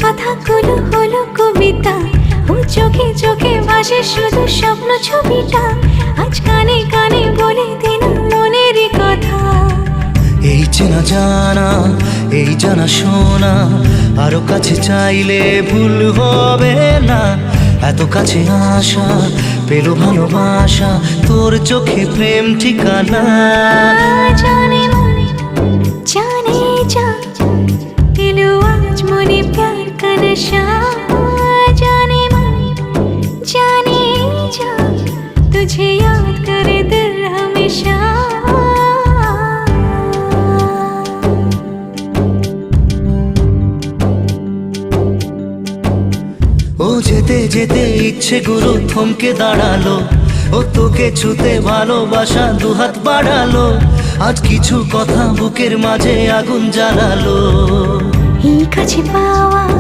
কথাগুলো হলো কবিতা, ও চোখে চোখে ভাসে শুধু স্বপ্ন ছবিটা। আজ কানে কানে বলে দিন মনের কথা। এই চেনা জানা, এই জানা শোনা, আরো কাছে চাইলে ভুল হবে না। এত কাছে আসা পেল ভালোবাসা, তোর চোখে প্রেম ঠিকানা। জানে মনে জানে যা, দিলো আজ মনে প্যার का नशा। जाने मन जाने जा, तुझे याद करे दिल हमेशा। ও যেতে যেতে ইচ্ছে গুলো থমকে দাঁড়ালো, ও তোকে ছুতে ভালোবাসা দুহাত বাড়ালো। আজ কিছু কথা বুকের মাঝে আগুন জ্বালালো। এই কাছে পাওয়া